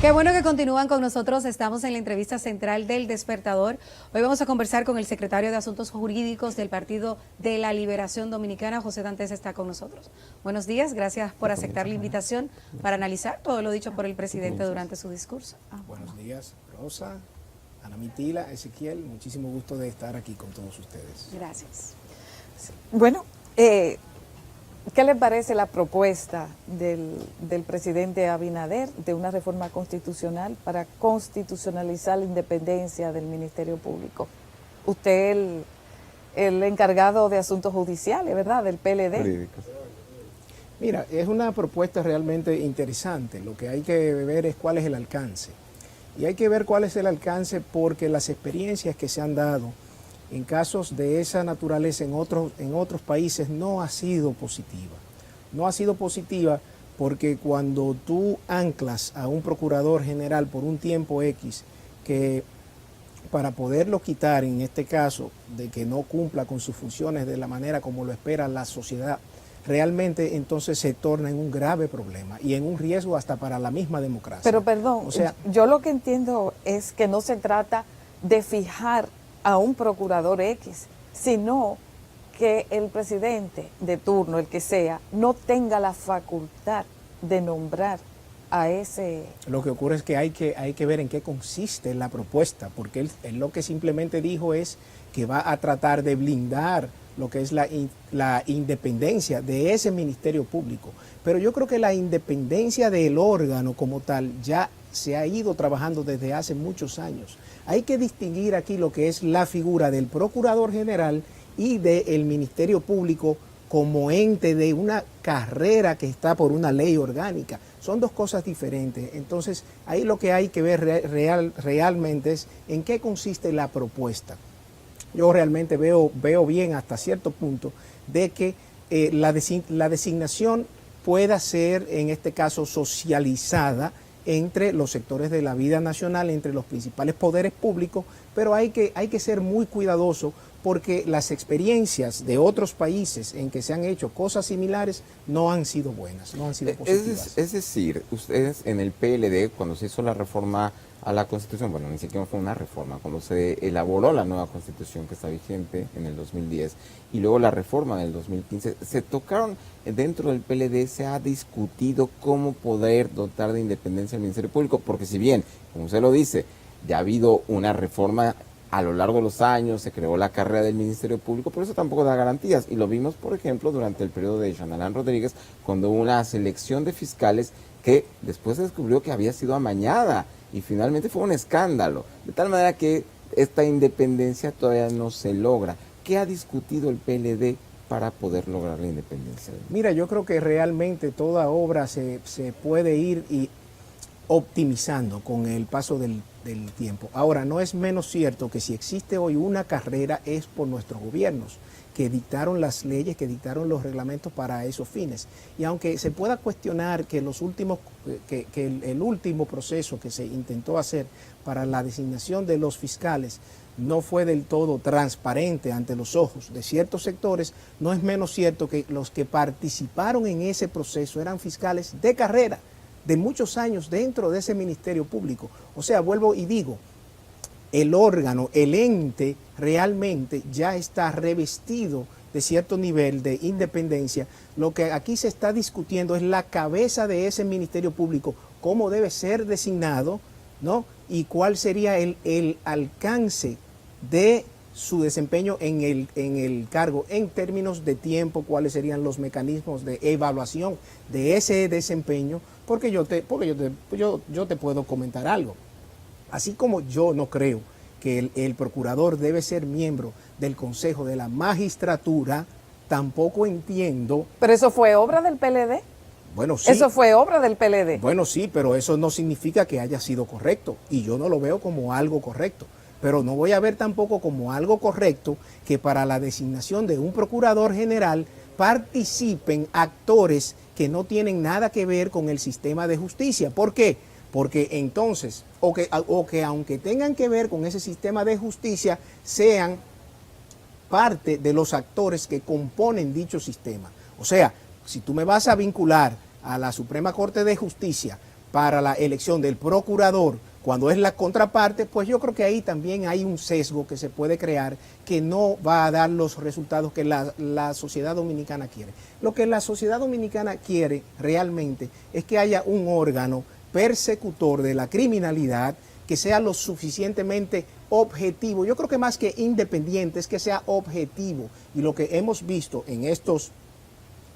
Qué bueno que continúan con nosotros. Estamos en la entrevista central del Despertador. Hoy vamos a conversar con el secretario de Asuntos Jurídicos del Partido de la Liberación Dominicana. José Dantes está con nosotros. Buenos días, gracias por aceptar la invitación para analizar todo lo dicho por el presidente durante su discurso. Buenos días, Rosa, Ana Mitila, Ezequiel. Muchísimo gusto de estar aquí con todos ustedes. Gracias. Bueno, ¿qué le parece la propuesta del presidente Abinader de una reforma constitucional para constitucionalizar la independencia del Ministerio Público? Usted el encargado de asuntos judiciales, ¿verdad?, del PLD. Jurídicos. Mira, es una propuesta realmente interesante. Lo que hay que ver es cuál es el alcance. Y hay que ver cuál es el alcance porque las experiencias que se han dado en casos de esa naturaleza en otros países no ha sido positiva. No ha sido positiva porque cuando tú anclas a un procurador general por un tiempo X, que para poderlo quitar, en este caso, de que no cumpla con sus funciones de la manera como lo espera la sociedad, realmente entonces se torna en un grave problema y en un riesgo hasta para la misma democracia. Pero perdón, o sea, yo lo que entiendo es que no se trata de fijar a un procurador X, sino que el presidente de turno, el que sea, no tenga la facultad de nombrar a ese... Lo que ocurre es que hay que ver en qué consiste la propuesta, porque él lo que simplemente dijo es que va a tratar de blindar lo que es la independencia de ese Ministerio Público. Pero yo creo que la independencia del órgano como tal ya se ha ido trabajando desde hace muchos años. Hay que distinguir aquí lo que es la figura del Procurador General y del Ministerio Público como ente de una carrera que está por una ley orgánica. Son dos cosas diferentes. Entonces, ahí lo que hay que ver realmente es en qué consiste la propuesta. Yo realmente veo bien hasta cierto punto de que la designación pueda ser, en este caso, socializada entre los sectores de la vida nacional, entre los principales poderes públicos, pero hay que ser muy cuidadoso porque las experiencias de otros países en que se han hecho cosas similares no han sido buenas, no han sido positivas. Es decir, ustedes en el PLD, cuando se hizo la reforma a la Constitución, bueno, ni siquiera fue una reforma, cuando se elaboró la nueva Constitución que está vigente en el 2010 y luego la reforma del 2015, se tocaron dentro del PLD, se ha discutido cómo poder dotar de independencia al Ministerio Público, porque si bien, como usted lo dice, ya ha habido una reforma a lo largo de los años, se creó la carrera del Ministerio Público, pero eso tampoco da garantías. Y lo vimos, por ejemplo, durante el periodo de Jean-Alain Rodríguez, cuando hubo una selección de fiscales que después se descubrió que había sido amañada y finalmente fue un escándalo. De tal manera que esta independencia todavía no se logra. ¿Qué ha discutido el PLD para poder lograr la independencia? Mira, yo creo que realmente toda obra se puede ir optimizando con el paso del tiempo. Ahora, no es menos cierto que si existe hoy una carrera es por nuestros gobiernos que dictaron las leyes, que dictaron los reglamentos para esos fines. Y aunque se pueda cuestionar que el último proceso que se intentó hacer para la designación de los fiscales no fue del todo transparente ante los ojos de ciertos sectores, no es menos cierto que los que participaron en ese proceso eran fiscales de carrera, de muchos años dentro de ese Ministerio Público. O sea, vuelvo y digo, el órgano, el ente realmente ya está revestido de cierto nivel de independencia. Lo que aquí se está discutiendo es la cabeza de ese Ministerio Público, cómo debe ser designado, ¿no? Y cuál sería el alcance de su desempeño en el cargo en términos de tiempo, cuáles serían los mecanismos de evaluación de ese desempeño, porque yo te puedo comentar algo. Así como yo no creo que el procurador debe ser miembro del Consejo de la Magistratura, tampoco entiendo... ¿Pero eso fue obra del PLD? Bueno, sí. ¿Eso fue obra del PLD? Bueno, sí, pero eso no significa que haya sido correcto, y yo no lo veo como algo correcto. Pero no voy a ver tampoco como algo correcto que para la designación de un procurador general participen actores que no tienen nada que ver con el sistema de justicia. ¿Por qué? Porque entonces, o que aunque tengan que ver con ese sistema de justicia, sean parte de los actores que componen dicho sistema. O sea, si tú me vas a vincular a la Suprema Corte de Justicia para la elección del procurador cuando es la contraparte, pues yo creo que ahí también hay un sesgo que se puede crear que no va a dar los resultados que la sociedad dominicana quiere. Lo que la sociedad dominicana quiere realmente es que haya un órgano persecutor de la criminalidad que sea lo suficientemente objetivo. Yo creo que más que independiente es que sea objetivo. Y lo que hemos visto en estos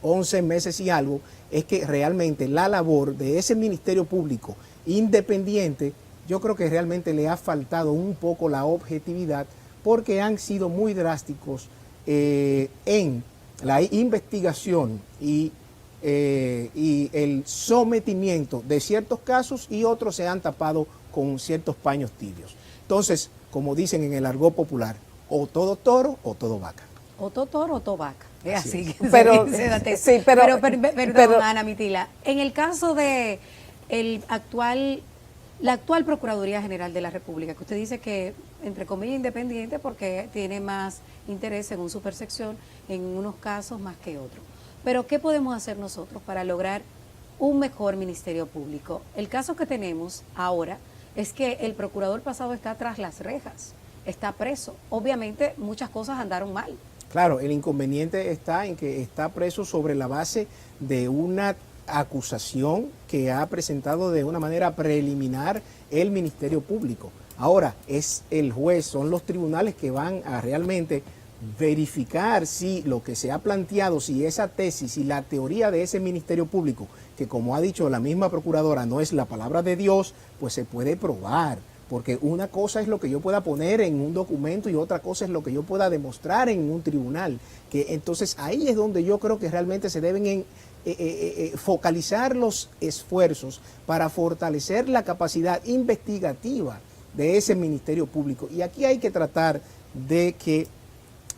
11 meses y algo es que realmente la labor de ese Ministerio Público independiente, yo creo que realmente le ha faltado un poco la objetividad porque han sido muy drásticos en la investigación y el sometimiento de ciertos casos, y otros se han tapado con ciertos paños tibios. Entonces, como dicen en el argot popular, o todo toro o todo vaca. O todo toro o todo vaca. Es así. Pero, sí, perdón, Ana Mitila, en el caso de la actual Procuraduría General de la República, que usted dice que, entre comillas, independiente porque tiene más interés según su percepción en unos casos más que otros. Pero, ¿qué podemos hacer nosotros para lograr un mejor Ministerio Público? El caso que tenemos ahora es que el procurador pasado está tras las rejas, está preso. Obviamente, muchas cosas andaron mal. Claro, el inconveniente está en que está preso sobre la base de una acusación que ha presentado de una manera preliminar el Ministerio Público. Ahora, es el juez, son los tribunales que van a realmente verificar si lo que se ha planteado, si esa tesis, si la teoría de ese Ministerio Público, que como ha dicho la misma procuradora, no es la palabra de Dios, pues se puede probar. Porque una cosa es lo que yo pueda poner en un documento y otra cosa es lo que yo pueda demostrar en un tribunal. Que entonces ahí es donde yo creo que realmente se deben focalizar los esfuerzos para fortalecer la capacidad investigativa de ese Ministerio Público. Y aquí hay que tratar de que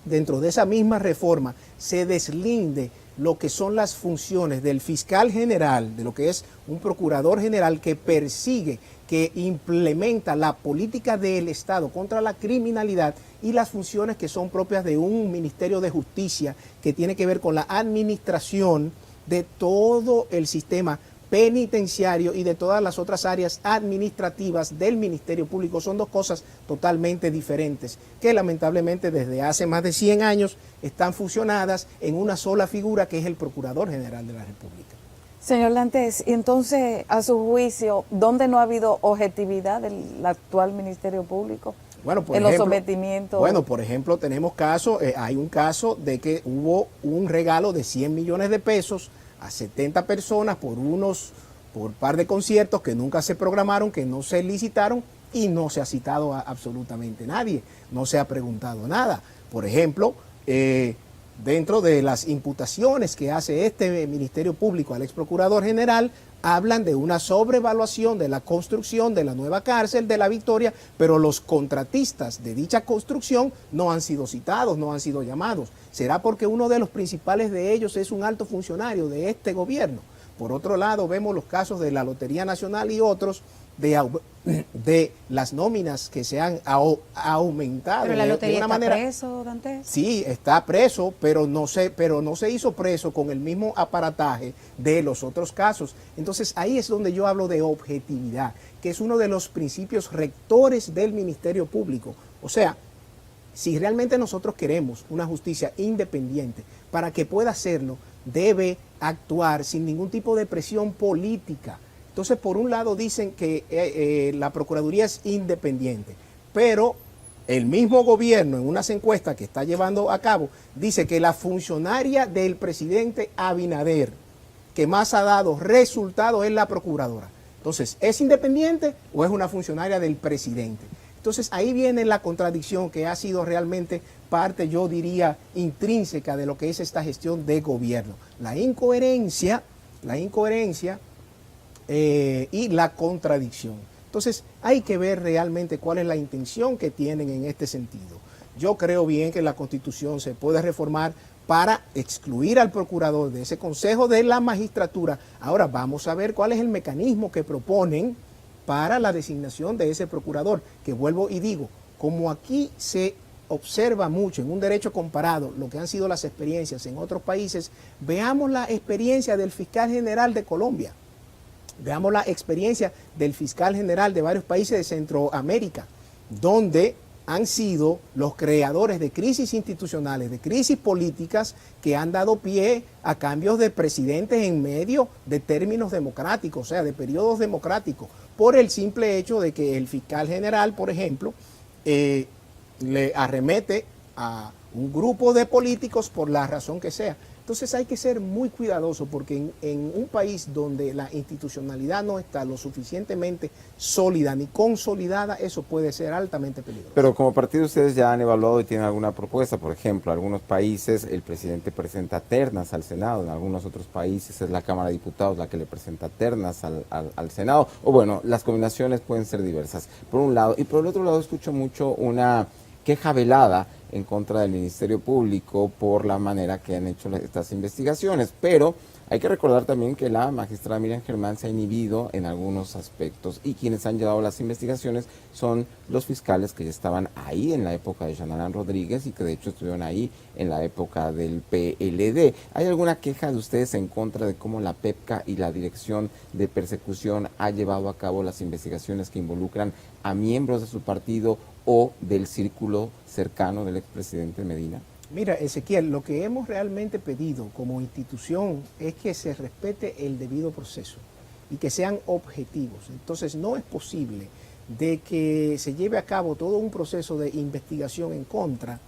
dentro de esa misma reforma se deslinde lo que son las funciones del fiscal general, de lo que es un procurador general que persigue, que implementa la política del Estado contra la criminalidad, y las funciones que son propias de un Ministerio de Justicia que tiene que ver con la administración de todo el sistema penitenciario y de todas las otras áreas administrativas del Ministerio Público. Son dos cosas totalmente diferentes que lamentablemente desde hace más de 100 años están fusionadas en una sola figura, que es el Procurador General de la República. Señor Dantes, y entonces, a su juicio, ¿dónde no ha habido objetividad del actual Ministerio Público? Bueno, por en ejemplo, los sometimientos. Bueno, por ejemplo, tenemos casos, hay un caso de que hubo un regalo de 100 millones de pesos a 70 personas por par de conciertos que nunca se programaron, que no se licitaron, y no se ha citado a absolutamente nadie, no se ha preguntado nada. Por ejemplo, dentro de las imputaciones que hace este Ministerio Público al ex procurador general, hablan de una sobrevaluación de la construcción de la nueva cárcel de La Victoria, pero los contratistas de dicha construcción no han sido citados, no han sido llamados. ¿Será porque uno de los principales de ellos es un alto funcionario de este gobierno? Por otro lado, vemos los casos de la Lotería Nacional y otros de las nóminas que se han aumentado. Pero la lotería de una está manera, preso, Dantes. Sí, está preso, pero no se hizo preso con el mismo aparataje de los otros casos. Entonces ahí es donde yo hablo de objetividad, que es uno de los principios rectores del Ministerio Público. O sea, si realmente nosotros queremos una justicia independiente, para que pueda hacerlo, debe actuar sin ningún tipo de presión política. Entonces, por un lado dicen que la Procuraduría es independiente, pero el mismo gobierno en unas encuestas que está llevando a cabo dice que la funcionaria del presidente Abinader que más ha dado resultados es la procuradora. Entonces, ¿es independiente o es una funcionaria del presidente? Entonces, ahí viene la contradicción que ha sido realmente parte, yo diría, intrínseca de lo que es esta gestión de gobierno. La incoherencia y la contradicción. Entonces hay que ver realmente cuál es la intención que tienen en este sentido. Yo creo bien que la Constitución se puede reformar para excluir al procurador de ese Consejo de la Magistratura. Ahora vamos a ver cuál es el mecanismo que proponen para la designación de ese procurador, que vuelvo y digo, como aquí se observa mucho en un derecho comparado lo que han sido las experiencias en otros países, veamos la experiencia del fiscal general de Colombia. Veamos la experiencia del fiscal general de varios países de Centroamérica, donde han sido los creadores de crisis institucionales, de crisis políticas que han dado pie a cambios de presidentes en medio de términos democráticos, o sea, de periodos democráticos, por el simple hecho de que el fiscal general, por ejemplo, le arremete a un grupo de políticos por la razón que sea. Entonces hay que ser muy cuidadoso porque en un país donde la institucionalidad no está lo suficientemente sólida ni consolidada, eso puede ser altamente peligroso. Pero como partido ustedes ya han evaluado y tienen alguna propuesta. Por ejemplo, en algunos países el presidente presenta ternas al Senado, en algunos otros países es la Cámara de Diputados la que le presenta ternas al Senado. O bueno, las combinaciones pueden ser diversas, por un lado. Y por el otro lado escucho mucho una queja velada en contra del Ministerio Público por la manera que han hecho estas investigaciones, pero hay que recordar también que la magistrada Miriam Germán se ha inhibido en algunos aspectos y quienes han llevado las investigaciones son los fiscales que ya estaban ahí en la época de Yanarán Rodríguez y que de hecho estuvieron ahí en la época del PLD. ¿Hay alguna queja de ustedes en contra de cómo la PEPCA y la Dirección de Persecución ha llevado a cabo las investigaciones que involucran a miembros de su partido o del círculo cercano del expresidente Medina? Mira, Ezequiel, lo que hemos realmente pedido como institución es que se respete el debido proceso y que sean objetivos. Entonces, no es posible de que se lleve a cabo todo un proceso de investigación en contra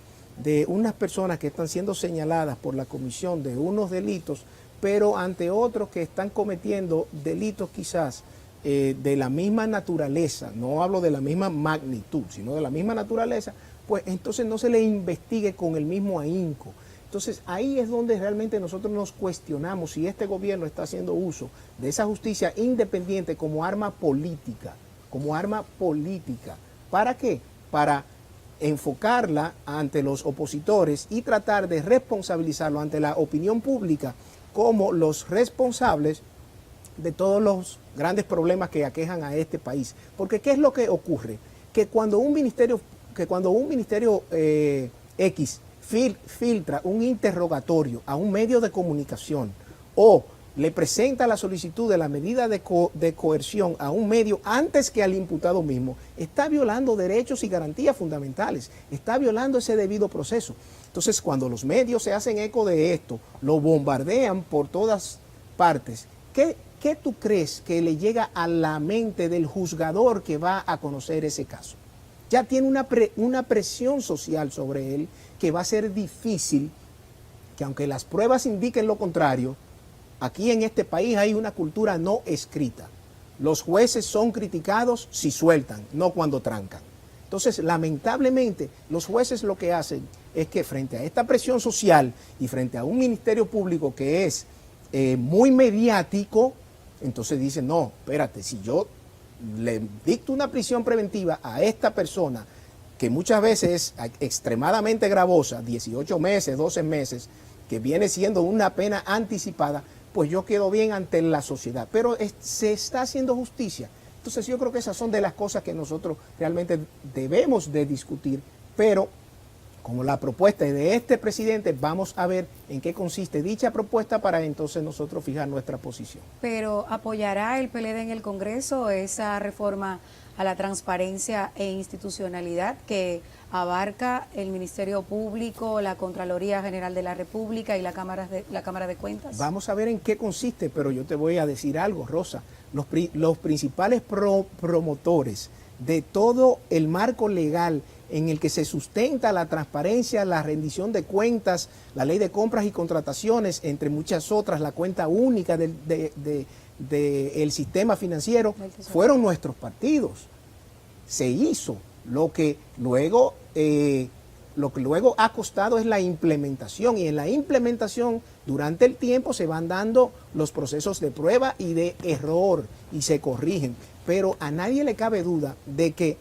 de unas personas que están siendo señaladas por la comisión de unos delitos, pero ante otros que están cometiendo delitos quizás de la misma naturaleza, no hablo de la misma magnitud, sino de la misma naturaleza, pues entonces no se le investigue con el mismo ahínco. Entonces ahí es donde realmente nosotros nos cuestionamos si este gobierno está haciendo uso de esa justicia independiente como arma política. ¿Para qué? Para enfocarla ante los opositores y tratar de responsabilizarlo ante la opinión pública como los responsables de todos los grandes problemas que aquejan a este país. Porque ¿qué es lo que ocurre? Que cuando un ministerio X filtra un interrogatorio a un medio de comunicación o le presenta la solicitud de la medida de coerción a un medio antes que al imputado mismo, está violando derechos y garantías fundamentales, está violando ese debido proceso. Entonces, cuando los medios se hacen eco de esto, lo bombardean por todas partes, ¿qué tú crees que le llega a la mente del juzgador que va a conocer ese caso? Ya tiene una presión social sobre él que va a ser difícil, que aunque las pruebas indiquen lo contrario, aquí en este país hay una cultura no escrita. Los jueces son criticados si sueltan, no cuando trancan. Entonces, lamentablemente, los jueces lo que hacen es que frente a esta presión social y frente a un ministerio público que es muy mediático, entonces dicen, no, espérate, si yo le dicto una prisión preventiva a esta persona, que muchas veces es extremadamente gravosa, 18 meses, 12 meses, que viene siendo una pena anticipada, pues yo quedo bien ante la sociedad. Pero se está haciendo justicia. Entonces yo creo que esas son de las cosas que nosotros realmente debemos de discutir, pero como la propuesta de este presidente, vamos a ver en qué consiste dicha propuesta para entonces nosotros fijar nuestra posición. Pero ¿apoyará el PLD en el Congreso esa reforma a la transparencia e institucionalidad que abarca el Ministerio Público, la Contraloría General de la República y la Cámara de Cuentas? Vamos a ver en qué consiste, pero yo te voy a decir algo, Rosa. Los principales promotores de todo el marco legal en el que se sustenta la transparencia, la rendición de cuentas, la ley de compras y contrataciones, entre muchas otras, la cuenta única del sistema financiero, fueron nuestros partidos. Se hizo. Lo que luego ha costado es la implementación, y en la implementación durante el tiempo se van dando los procesos de prueba y de error y se corrigen, pero a nadie le cabe duda de que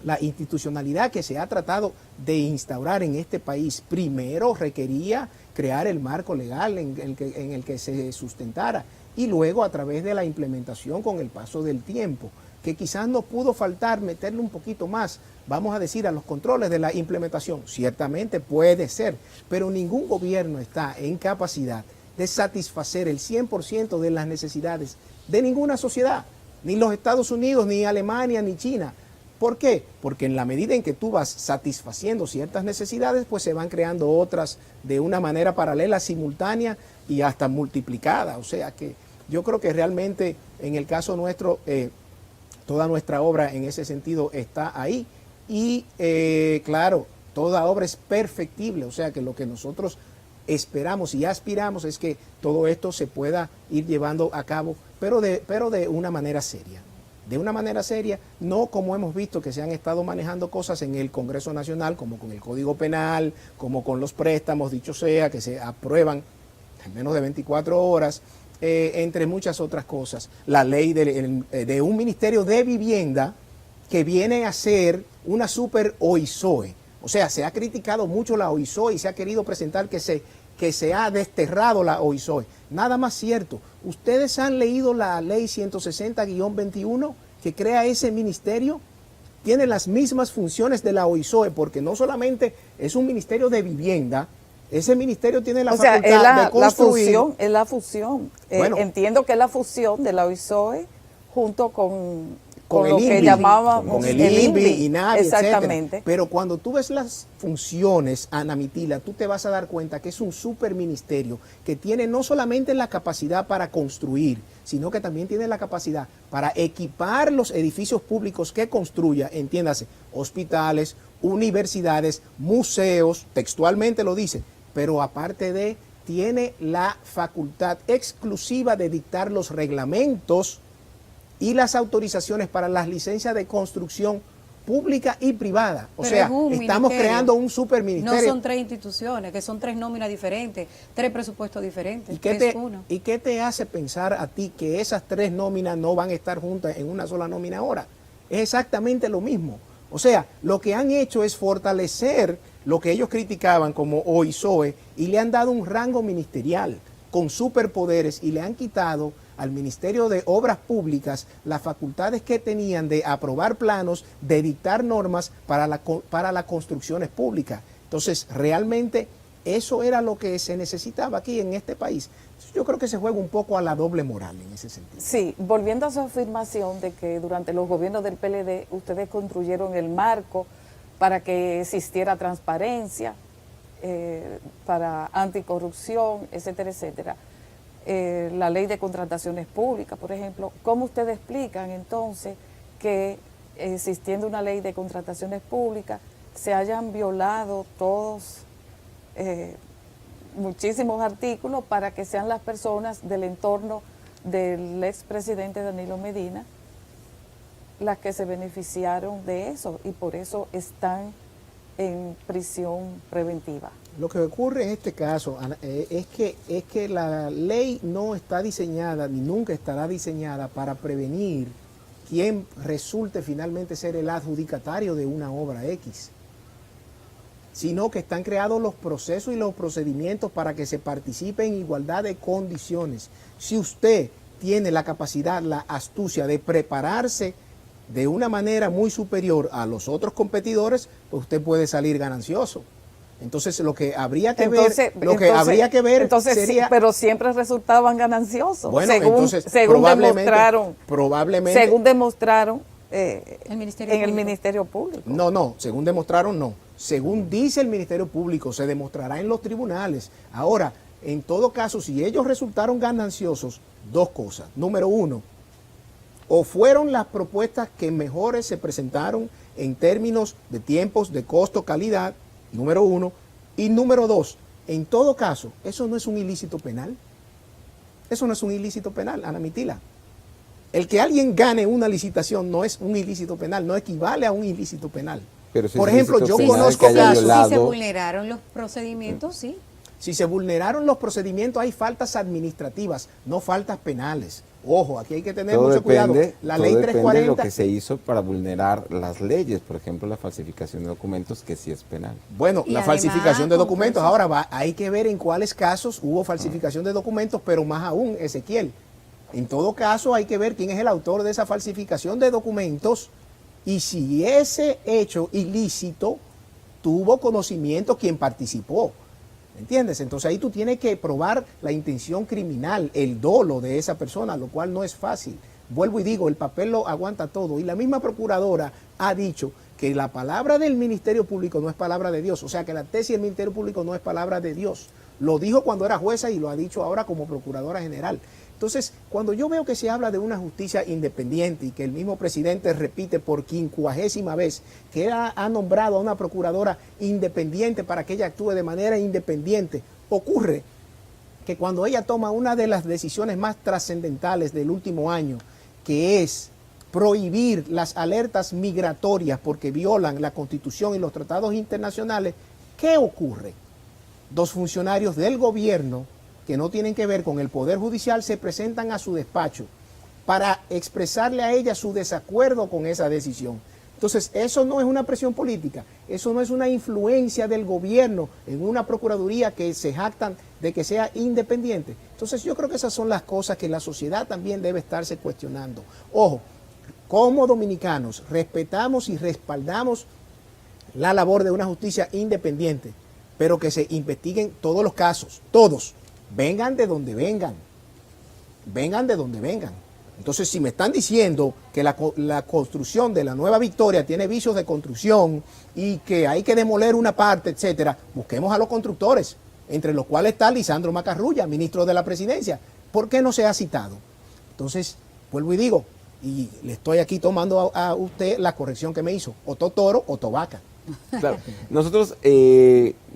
la institucionalidad que se ha tratado de instaurar en este país primero requería crear el marco legal en el que se sustentara y luego a través de la implementación con el paso del tiempo, que quizás nos pudo faltar meterle un poquito más, vamos a decir, a los controles de la implementación. Ciertamente puede ser, pero ningún gobierno está en capacidad de satisfacer el 100% de las necesidades de ninguna sociedad, ni los Estados Unidos, ni Alemania, ni China. ¿Por qué? Porque en la medida en que tú vas satisfaciendo ciertas necesidades, pues se van creando otras de una manera paralela, simultánea y hasta multiplicada. O sea que yo creo que realmente en el caso nuestro, toda nuestra obra en ese sentido está ahí. Y claro, toda obra es perfectible. O sea que lo que nosotros esperamos y aspiramos es que todo esto se pueda ir llevando a cabo, pero de una manera seria. De una manera seria, no como hemos visto que se han estado manejando cosas en el Congreso Nacional, como con el Código Penal, como con los préstamos, dicho sea, que se aprueban en menos de 24 horas, entre muchas otras cosas. La ley de un Ministerio de Vivienda que viene a ser una super OISOE. O sea, se ha criticado mucho la OISOE y se ha querido presentar que se ha desterrado la OISOE. Nada más cierto. ¿Ustedes han leído la ley 160-21 que crea ese ministerio? Tiene las mismas funciones de la OISOE, porque no solamente es un ministerio de vivienda, ese ministerio tiene la facultad de construir. Es la fusión. Bueno, entiendo que es la fusión de la OISOE junto con el lo que INVI, llamábamos con el INVI, INAVI, exactamente. etcétera. Pero cuando tú ves las funciones, Ana Mitila, tú te vas a dar cuenta que es un superministerio que tiene no solamente la capacidad para construir, sino que también tiene la capacidad para equipar los edificios públicos que construya, entiéndase, hospitales, universidades, museos, textualmente lo dice, pero aparte de, tiene la facultad exclusiva de dictar los reglamentos y las autorizaciones para las licencias de construcción pública y privada. O sea, estamos creando un superministerio. No son 3 instituciones, que son 3 nóminas diferentes, 3 presupuestos diferentes. ¿Y qué te hace pensar a ti que esas 3 nóminas no van a estar juntas en una sola nómina ahora? Es exactamente lo mismo. O sea, lo que han hecho es fortalecer lo que ellos criticaban como OISOE y le han dado un rango ministerial con superpoderes y le han quitado al Ministerio de Obras Públicas las facultades que tenían de aprobar planos, de dictar normas para las construcciones públicas. Entonces, realmente eso era lo que se necesitaba aquí en este país. Yo creo que se juega un poco a la doble moral en ese sentido. Sí, volviendo a su afirmación de que durante los gobiernos del PLD ustedes construyeron el marco para que existiera transparencia, para anticorrupción, etcétera, etcétera. La ley de contrataciones públicas, por ejemplo. ¿Cómo ustedes explican entonces que existiendo una ley de contrataciones públicas se hayan violado todos muchísimos artículos para que sean las personas del entorno del expresidente Danilo Medina las que se beneficiaron de eso y por eso están en prisión preventiva? Lo que ocurre en este caso, Ana, es que la ley no está diseñada ni nunca estará diseñada para prevenir quién resulte finalmente ser el adjudicatario de una obra X, sino que están creados los procesos y los procedimientos para que se participe en igualdad de condiciones. Si usted tiene la capacidad, la astucia de prepararse de una manera muy superior a los otros competidores, pues usted puede salir ganancioso. Entonces lo que habría que ver sería, sí, pero siempre resultaban gananciosos. Bueno, según demostraron el Ministerio en el Público. Ministerio Público. No, según demostraron no. Según dice el Ministerio Público, se demostrará en los tribunales. Ahora, en todo caso, si ellos resultaron gananciosos, 2 cosas. Número 1, o fueron las propuestas que mejores se presentaron en términos de tiempos, de costo, calidad, número 1, y número 2, en todo caso, eso no es un ilícito penal. Eso no es un ilícito penal, Ana Mitila. El que alguien gane una licitación no es un ilícito penal, no equivale a un ilícito penal. Pero si por ejemplo, yo conozco casos. casos. Si se vulneraron los procedimientos, sí. Si se vulneraron los procedimientos, hay faltas administrativas, no faltas penales. Ojo, aquí hay que tener mucho cuidado. La ley 340... depende de lo que se hizo para vulnerar las leyes, por ejemplo, la falsificación de documentos, que sí es penal. Bueno, Y la además, falsificación de documentos. concursos. Ahora hay que ver en cuáles casos hubo falsificación de documentos, pero más aún, Ezequiel. En todo caso, hay que ver quién es el autor de esa falsificación de documentos y si ese hecho ilícito tuvo conocimiento quien participó. ¿entiendes? Entonces ahí tú tienes que probar la intención criminal, el dolo de esa persona, lo cual no es fácil. Vuelvo y digo, el papel lo aguanta todo. Y la misma procuradora ha dicho que la palabra del Ministerio Público no es palabra de Dios. O sea, que la tesis del Ministerio Público no es palabra de Dios. Lo dijo cuando era jueza y lo ha dicho ahora como procuradora general. Entonces, cuando yo veo que se habla de una justicia independiente y que el mismo presidente repite por 50ª vez que ha nombrado a una procuradora independiente para que ella actúe de manera independiente, ocurre que cuando ella toma una de las decisiones más trascendentales del último año, que es prohibir las alertas migratorias porque violan la Constitución y los tratados internacionales, ¿qué ocurre? Dos funcionarios del gobierno que no tienen que ver con el Poder Judicial se presentan a su despacho para expresarle a ella su desacuerdo con esa decisión. Entonces, eso no es una presión política, eso no es una influencia del gobierno en una procuraduría que se jactan de que sea independiente. Entonces, yo creo que esas son las cosas que la sociedad también debe estarse cuestionando. Ojo, como dominicanos respetamos y respaldamos la labor de una justicia independiente, pero que se investiguen todos los casos, todos, vengan de donde vengan, vengan de donde vengan. Entonces, si me están diciendo que la construcción de la Nueva Victoria tiene vicios de construcción y que hay que demoler una parte, etcétera, busquemos a los constructores, entre los cuales está Lisandro Macarrulla, ministro de la Presidencia. ¿Por qué no se ha citado? Entonces, vuelvo y digo, y le estoy aquí tomando a usted la corrección que me hizo, o toro o vaca. Claro, nosotros,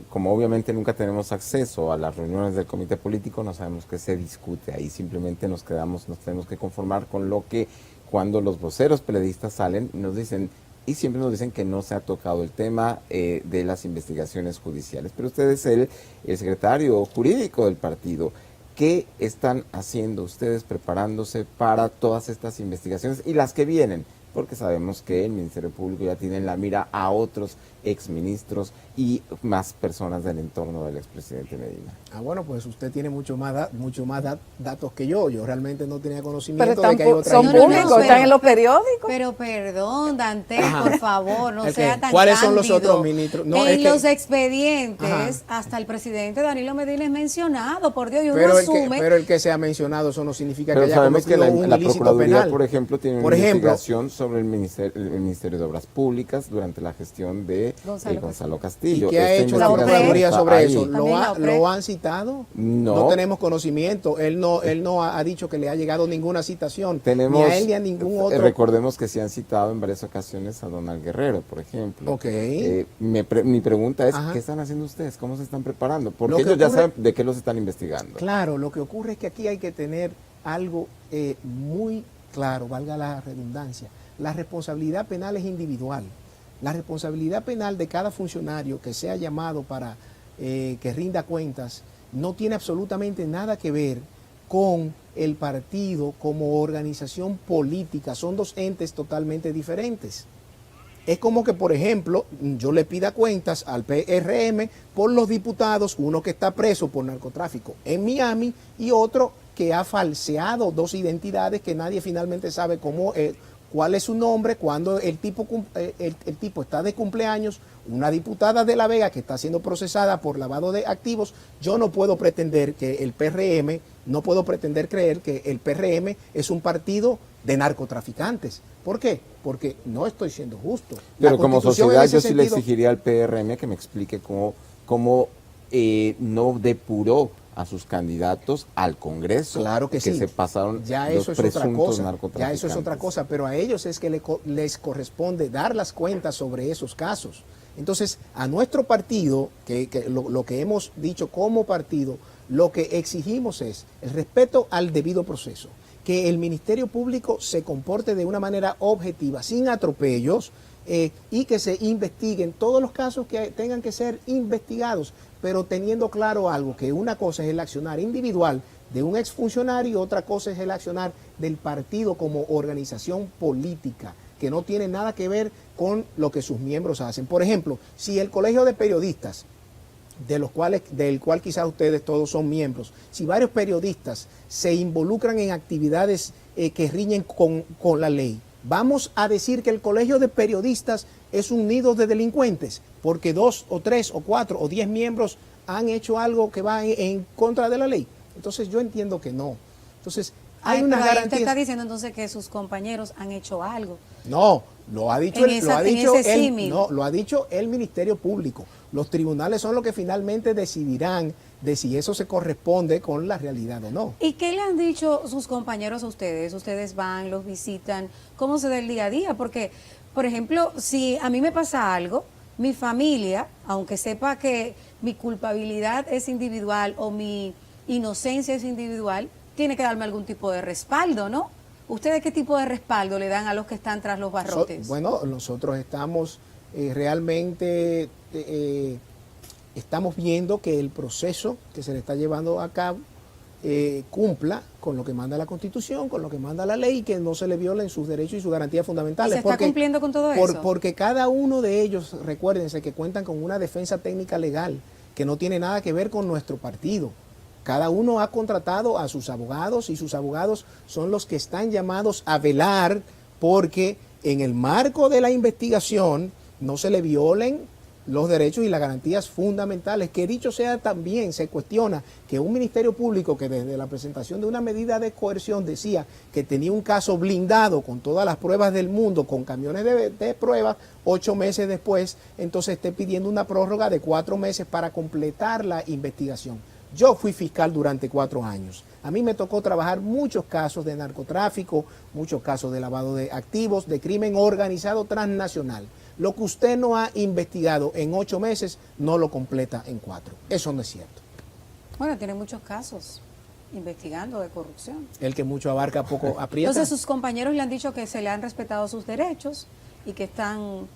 como obviamente nunca tenemos acceso a las reuniones del comité político, no sabemos qué se discute, ahí simplemente nos tenemos que conformar con lo que cuando los voceros periodistas salen nos dicen, y siempre nos dicen que no se ha tocado el tema de las investigaciones judiciales, pero usted es el secretario jurídico del partido. ¿Qué están haciendo ustedes preparándose para todas estas investigaciones y las que vienen? Porque sabemos que el Ministerio Público ya tiene en la mira a otros exministros y más personas del entorno del expresidente Medina. Bueno, pues usted tiene mucho más datos que yo. Yo realmente no tenía conocimiento pero de que hay otra son públicos, están en los periódicos. Pero perdón, Dante, por favor, no sea tan ¿Cuáles son los cándido? otros ministros? No, en es los que, expedientes, hasta el presidente Danilo Medina es mencionado, por Dios, y uno pero asume. el que se ha mencionado, eso no significa pero que haya sabemos que cometido un la ilícito Procuraduría, penal. por ejemplo, tiene una investigación sobre el Ministerio de Obras Públicas durante la gestión de Gonzalo Castillo. ¿Y qué ha hecho la Procuraduría sobre eso? ¿Lo han citado? No tenemos conocimiento. Él no ha dicho que le ha llegado ninguna citación. Ni a él ni a ningún otro. Recordemos que se han citado en varias ocasiones a Donald Guerrero, por ejemplo. Okay. Mi pregunta es, ¿qué están haciendo ustedes? ¿Cómo se están preparando? Porque ellos ya saben de qué los están investigando. Claro, lo que ocurre es que aquí hay que tener algo muy claro, valga la redundancia. La responsabilidad penal es individual. La responsabilidad penal de cada funcionario que sea llamado para que rinda cuentas no tiene absolutamente nada que ver con el partido como organización política. Son dos entes totalmente diferentes. Es como que, por ejemplo, yo le pida cuentas al PRM por los diputados, uno que está preso por narcotráfico en Miami y otro que ha falseado dos identidades que nadie finalmente sabe cuál es su nombre, cuando el tipo está de cumpleaños, una diputada de La Vega que está siendo procesada por lavado de activos. Yo no puedo pretender que el PRM, no puedo pretender creer que el PRM es un partido de narcotraficantes. ¿Por qué? Porque no estoy siendo justo. Pero como sociedad yo sí le exigiría al PRM que me explique cómo no depuró a sus candidatos al Congreso, claro que sí, se pasaron ya los eso es otra cosa, narcotraficantes. Ya eso es otra cosa, pero a ellos es que les corresponde dar las cuentas sobre esos casos. Entonces, a nuestro partido, lo que hemos dicho como partido, lo que exigimos es el respeto al debido proceso, que el Ministerio Público se comporte de una manera objetiva, sin atropellos, y que se investiguen todos los casos que tengan que ser investigados, pero teniendo claro algo, que una cosa es el accionar individual de un exfuncionario y otra cosa es el accionar del partido como organización política, que no tiene nada que ver con lo que sus miembros hacen. Por ejemplo, si el Colegio de Periodistas, del cual quizás ustedes todos son miembros, si varios periodistas se involucran en actividades que riñen con la ley, ¿vamos a decir que el Colegio de Periodistas es un nido de delincuentes? Porque 2 o 3 o 4 o 10 miembros han hecho algo que va en contra de la ley. Entonces yo entiendo que no. Entonces hay una pero ahí garantía. usted está diciendo entonces que sus compañeros han hecho algo. No, lo ha dicho En ese símil. lo ha dicho el Ministerio Público. Los tribunales son los que finalmente decidirán de si eso se corresponde con la realidad o no. ¿Y qué le han dicho sus compañeros a ustedes? Ustedes van, los visitan, ¿cómo se da el día a día? Porque, por ejemplo, si a mí me pasa algo, mi familia, aunque sepa que mi culpabilidad es individual o mi inocencia es individual, tiene que darme algún tipo de respaldo, ¿no? ¿Ustedes qué tipo de respaldo le dan a los que están tras los barrotes? Bueno, nosotros estamos realmente estamos viendo que el proceso que se le está llevando a cabo cumpla con lo que manda la Constitución, con lo que manda la ley, y que no se le violen sus derechos y sus garantías fundamentales. ¿Y se está cumpliendo con todo eso? Porque cada uno de ellos, recuérdense que cuentan con una defensa técnica legal que no tiene nada que ver con nuestro partido. Cada uno ha contratado a sus abogados y sus abogados son los que están llamados a velar porque en el marco de la investigación no se le violen los derechos y las garantías fundamentales, que dicho sea también se cuestiona que un Ministerio Público que desde la presentación de una medida de coerción decía que tenía un caso blindado con todas las pruebas del mundo, con camiones de pruebas, 8 meses después, entonces esté pidiendo una prórroga de 4 meses para completar la investigación. Yo fui fiscal durante 4 años. A mí me tocó trabajar muchos casos de narcotráfico, muchos casos de lavado de activos, de crimen organizado transnacional. Lo que usted no ha investigado en 8 meses, no lo completa en 4. Eso no es cierto. Bueno, tiene muchos casos investigando de corrupción. El que mucho abarca, poco aprieta. Entonces sus compañeros le han dicho que se le han respetado sus derechos y que están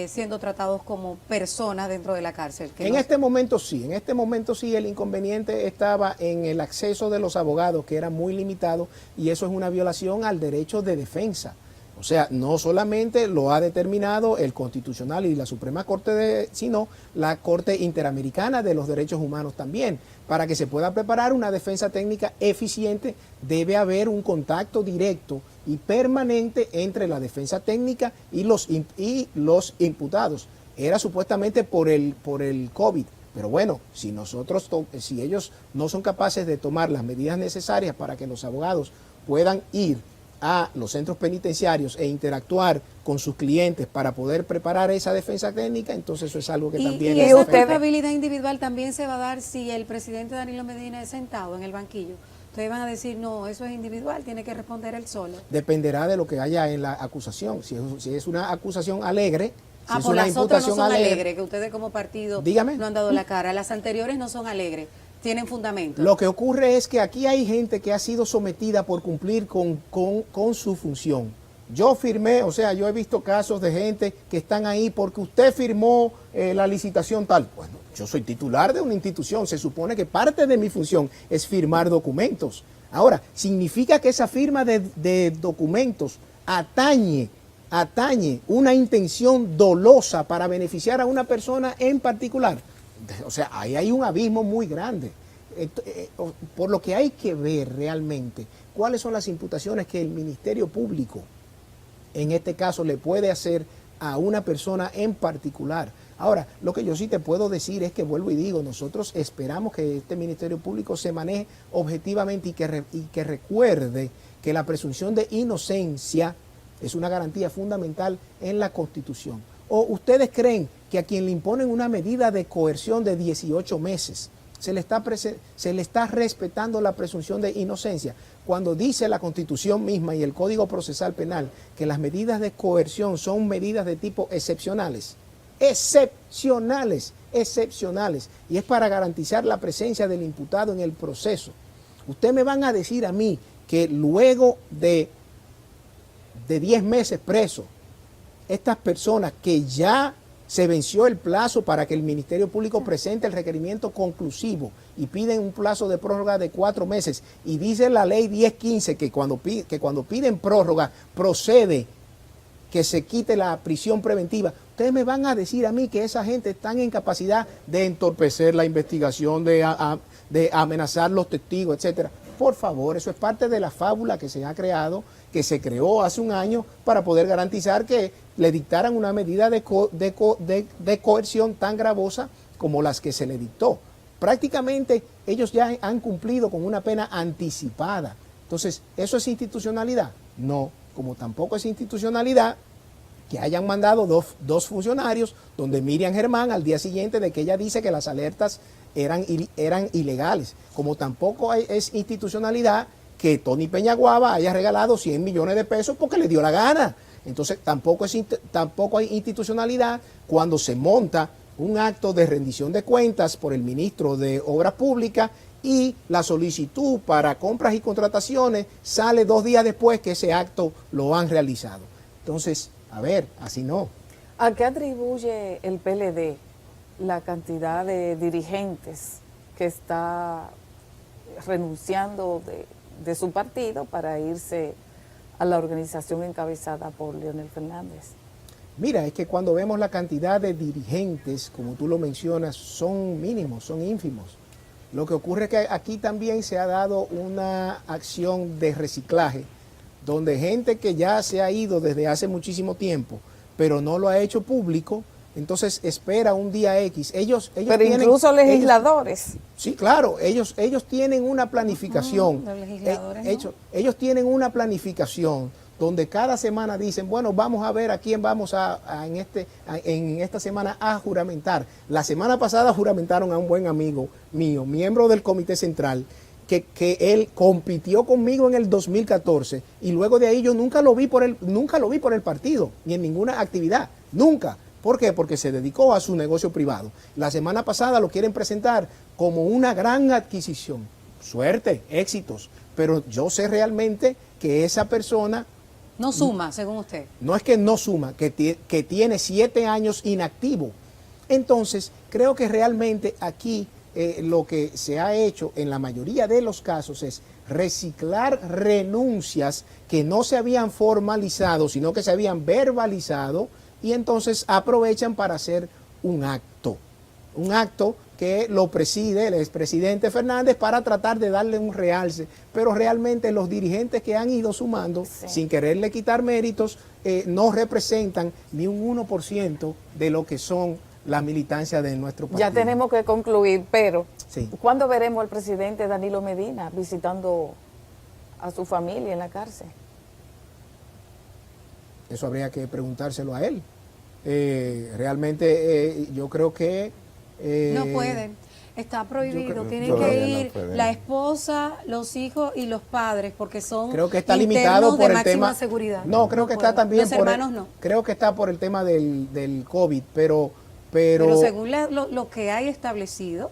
siendo tratados como personas dentro de la cárcel. En este momento sí, el inconveniente estaba en el acceso de los abogados, que era muy limitado, y eso es una violación al derecho de defensa. O sea, no solamente lo ha determinado el Constitucional y la Suprema Corte, sino la Corte Interamericana de los Derechos Humanos también. Para que se pueda preparar una defensa técnica eficiente, debe haber un contacto directo y permanente entre la defensa técnica y los imputados. Era supuestamente por el COVID. Pero bueno, si ellos no son capaces de tomar las medidas necesarias para que los abogados puedan ir a los centros penitenciarios e interactuar con sus clientes para poder preparar esa defensa técnica, entonces eso es algo que también... ¿Y esa culpabilidad individual también se va a dar si el presidente Danilo Medina es sentado en el banquillo? Ustedes van a decir, no, eso es individual, tiene que responder él solo. Dependerá de lo que haya en la acusación. Si es una acusación alegre... Ah, por las otras no son alegres, que ustedes como partido no han dado la cara. Las anteriores no son alegres. Tienen fundamento. Lo que ocurre es que aquí hay gente que ha sido sometida por cumplir con su función. Yo firmé, o sea, yo he visto casos de gente que están ahí porque usted firmó la licitación tal. Bueno, yo soy titular de una institución, se supone que parte de mi función es firmar documentos. Ahora, ¿significa que esa firma de documentos atañe una intención dolosa para beneficiar a una persona en particular? O sea, ahí hay un abismo muy grande. Por lo que hay que ver realmente cuáles son las imputaciones que el Ministerio Público, en este caso, le puede hacer a una persona en particular. Ahora, lo que yo sí te puedo decir es que, vuelvo y digo, nosotros esperamos que este Ministerio Público se maneje objetivamente y que recuerde que la presunción de inocencia es una garantía fundamental en la Constitución. ¿O ustedes creen que a quien le imponen una medida de coerción de 18 meses se le está respetando la presunción de inocencia? Cuando dice la Constitución misma y el Código Procesal Penal que las medidas de coerción son medidas de tipo excepcionales, y es para garantizar la presencia del imputado en el proceso. Ustedes me van a decir a mí que luego de 10 meses preso, estas personas que ya se venció el plazo para que el Ministerio Público presente el requerimiento conclusivo y piden un plazo de prórroga de 4 meses, y dice la ley 1015 que cuando piden prórroga procede que se quite la prisión preventiva, ustedes me van a decir a mí que esa gente está en capacidad de entorpecer la investigación, de amenazar los testigos, etcétera. Por favor, eso es parte de la fábula que se ha creado, que se creó hace un año para poder garantizar que le dictaran una medida de coerción tan gravosa como las que se le dictó. prácticamente ellos ya han cumplido con una pena anticipada. Entonces, ¿eso es institucionalidad? No, como tampoco es institucionalidad que hayan mandado dos funcionarios, donde Miriam Germán al día siguiente de que ella dice que las alertas eran ilegales, como tampoco es institucionalidad que Tony Peñaguaba haya regalado 100 millones de pesos porque le dio la gana. Entonces tampoco hay institucionalidad cuando se monta un acto de rendición de cuentas por el ministro de Obras Públicas y la solicitud para compras y contrataciones sale 2 días después que ese acto lo han realizado. Entonces, a ver, así no. ¿A qué atribuye el PLD la cantidad de dirigentes que está renunciando de su partido para irse a la organización encabezada por Leonel Fernández? Mira, es que cuando vemos la cantidad de dirigentes, como tú lo mencionas, son mínimos, son ínfimos. Lo que ocurre es que aquí también se ha dado una acción de reciclaje, donde gente que ya se ha ido desde hace muchísimo tiempo, pero no lo ha hecho público, entonces espera un día X. Pero tienen, incluso legisladores. Sí, claro, ellos tienen una planificación. Los legisladores, ¿no? Ellos tienen una planificación donde cada semana dicen, bueno, vamos a ver a quién vamos en esta semana a juramentar. La semana pasada juramentaron a un buen amigo mío, miembro del Comité Central, que él compitió conmigo en el 2014 y luego de ahí yo nunca lo vi por el partido, ni en ninguna actividad, nunca. ¿Por qué? Porque se dedicó a su negocio privado. La semana pasada lo quieren presentar como una gran adquisición. Suerte, éxitos, pero yo sé realmente que esa persona no suma, según usted. No es que no suma, que tiene 7 años inactivo. Entonces, creo que realmente aquí lo que se ha hecho en la mayoría de los casos es reciclar renuncias que no se habían formalizado, sino que se habían verbalizado, y entonces aprovechan para hacer un acto que lo preside el expresidente Fernández para tratar de darle un realce, pero realmente los dirigentes que han ido sumando, sin quererle quitar méritos, no representan ni un 1% de lo que son la militancia de nuestro país. Ya tenemos que concluir, pero sí. ¿Cuándo veremos al presidente Danilo Medina visitando a su familia en la cárcel? Eso habría que preguntárselo a él. Realmente yo creo que no pueden, está prohibido, tienen que ir la esposa, los hijos y los padres, porque son creo que está limitado por el tema seguridad. No, creo que está también los hermanos no. Creo que está por el tema del COVID, pero según lo que hay establecido,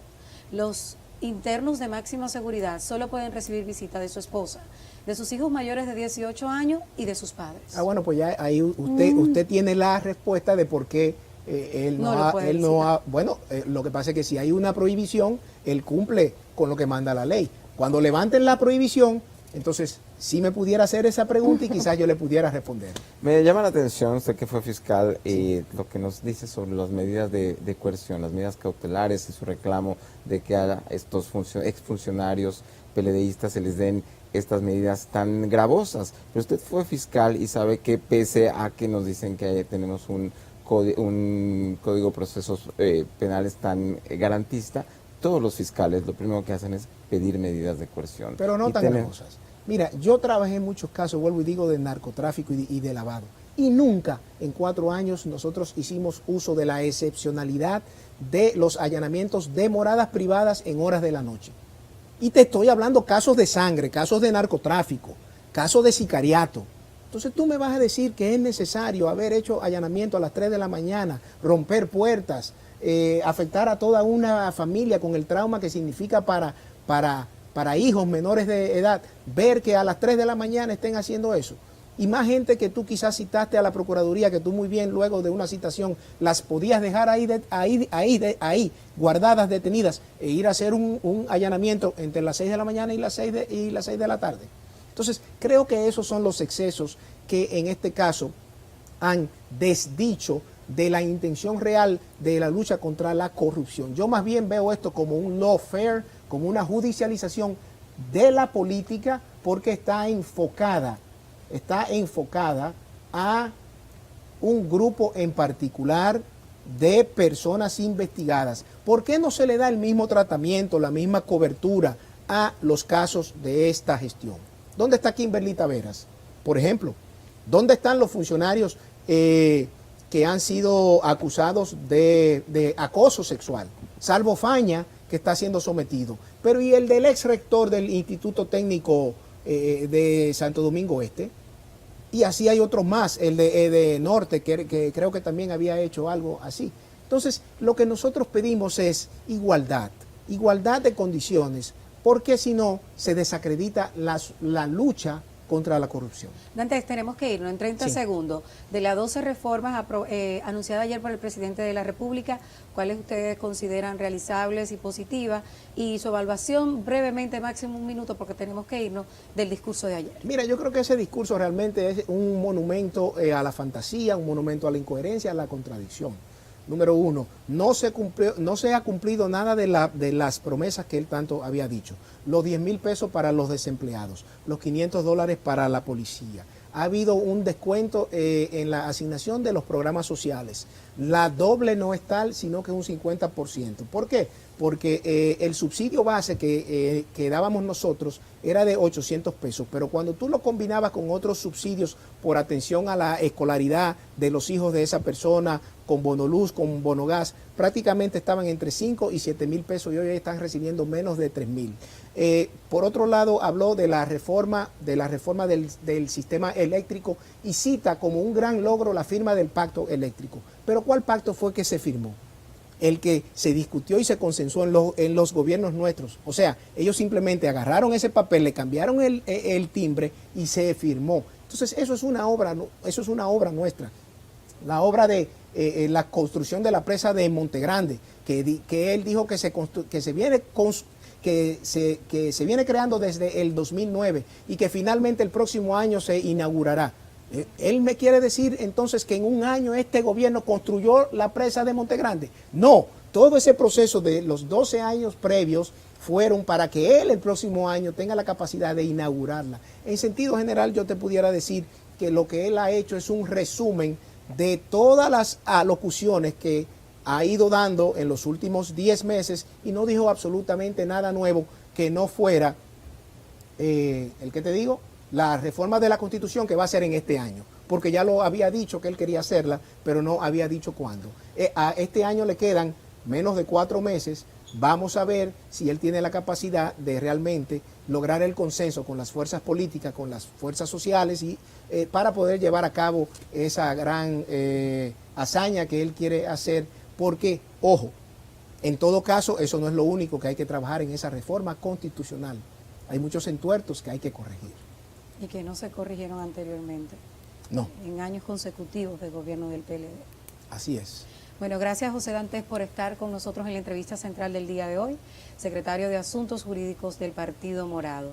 los internos de máxima seguridad solo pueden recibir visita de su esposa, de sus hijos mayores de 18 años y de sus padres. Bueno, pues ya ahí usted tiene la respuesta de por qué bueno, lo que pasa es que si hay una prohibición, él cumple con lo que manda la ley. Cuando levanten la prohibición, entonces sí me pudiera hacer esa pregunta y quizás yo le pudiera responder. Me llama la atención, usted que fue fiscal, lo que nos dice sobre las medidas de coerción, las medidas cautelares y su reclamo de que a estos exfuncionarios PLDistas se les den estas medidas tan gravosas. Pero usted fue fiscal y sabe que pese a que nos dicen que tenemos un código de procesos penales tan garantista, todos los fiscales lo primero que hacen es pedir medidas de coerción. Pero no tan gravosas. Mira, yo trabajé en muchos casos, vuelvo y digo, de narcotráfico y de lavado. Y nunca en 4 años nosotros hicimos uso de la excepcionalidad de los allanamientos de moradas privadas en horas de la noche. Y te estoy hablando casos de sangre, casos de narcotráfico, casos de sicariato. Entonces tú me vas a decir que es necesario haber hecho allanamiento a las 3 de la mañana, romper puertas, afectar a toda una familia con el trauma que significa para hijos menores de edad, ver que a las 3 de la mañana estén haciendo eso. Y más gente que tú quizás citaste a la Procuraduría, que tú muy bien luego de una citación las podías dejar ahí guardadas, detenidas, e ir a hacer un allanamiento entre las 6 de la mañana y las 6 de la tarde. Entonces, creo que esos son los excesos que en este caso han desdicho de la intención real de la lucha contra la corrupción. Yo más bien veo esto como un lawfare, como una judicialización de la política, porque está enfocada a un grupo en particular, de personas investigadas. ¿Por qué no se le da el mismo tratamiento, la misma cobertura a los casos de esta gestión? ¿Dónde está Kimberly Taveras, por ejemplo? ¿Dónde están los funcionarios que han sido acusados de acoso sexual? Salvo Faña, que está siendo sometido. Pero ¿y el del ex rector del Instituto Técnico de Santo Domingo Este? Y así hay otros más, el de Norte, que creo que también había hecho algo así. Entonces, lo que nosotros pedimos es igualdad de condiciones, porque si no, se desacredita la lucha contra la corrupción. Dantes, tenemos que irnos en 30 Sí. segundos. De las 12 reformas anunciadas ayer por el presidente de la República, ¿cuáles ustedes consideran realizables y positivas? Y su evaluación, brevemente, máximo un minuto, porque tenemos que irnos, del discurso de ayer. Mira, yo creo que ese discurso realmente es un monumento a la fantasía, un monumento a la incoherencia, a la contradicción. Número uno, no se ha cumplido nada de las promesas que él tanto había dicho. Los 10,000 pesos para los desempleados, los $500 para la policía. Ha habido un descuento en la asignación de los programas sociales. La doble no es tal, sino que es un 50%. ¿Por qué? Porque el subsidio base que dábamos nosotros era de 800 pesos, pero cuando tú lo combinabas con otros subsidios por atención a la escolaridad de los hijos de esa persona, con bonoluz, con bonogás, prácticamente estaban entre 5 y 7,000 pesos y hoy están recibiendo menos de 3,000. Por otro lado, habló de la reforma del sistema eléctrico y cita como un gran logro la firma del pacto eléctrico. Pero ¿cuál pacto fue que se firmó? El que se discutió y se consensuó en los gobiernos nuestros. O sea, ellos simplemente agarraron ese papel, le cambiaron el timbre y se firmó. Entonces, eso es una obra nuestra. La obra de la construcción de la presa de Montegrande, que él dijo que se viene creando desde el 2009 y que finalmente el próximo año se inaugurará. ¿Él me quiere decir entonces que en un año este gobierno construyó la presa de Montegrande? No, todo ese proceso de los 12 años previos fueron para que él el próximo año tenga la capacidad de inaugurarla. En sentido general, yo te pudiera decir que lo que él ha hecho es un resumen de todas las alocuciones que ha ido dando en los últimos 10 meses y no dijo absolutamente nada nuevo que no fuera, el que te digo, la reforma de la Constitución que va a ser en este año, porque ya lo había dicho que él quería hacerla, pero no había dicho cuándo. A este año le quedan menos de 4 meses. Vamos a ver si él tiene la capacidad de realmente lograr el consenso con las fuerzas políticas, con las fuerzas sociales y para poder llevar a cabo esa gran hazaña que él quiere hacer, porque, ojo, en todo caso, eso no es lo único que hay que trabajar en esa reforma constitucional. Hay muchos entuertos que hay que corregir. Y que no se corrigieron anteriormente. No. En años consecutivos de gobierno del PLD. Así es. Bueno, gracias José Dantes por estar con nosotros en la entrevista central del día de hoy, secretario de Asuntos Jurídicos del Partido Morado.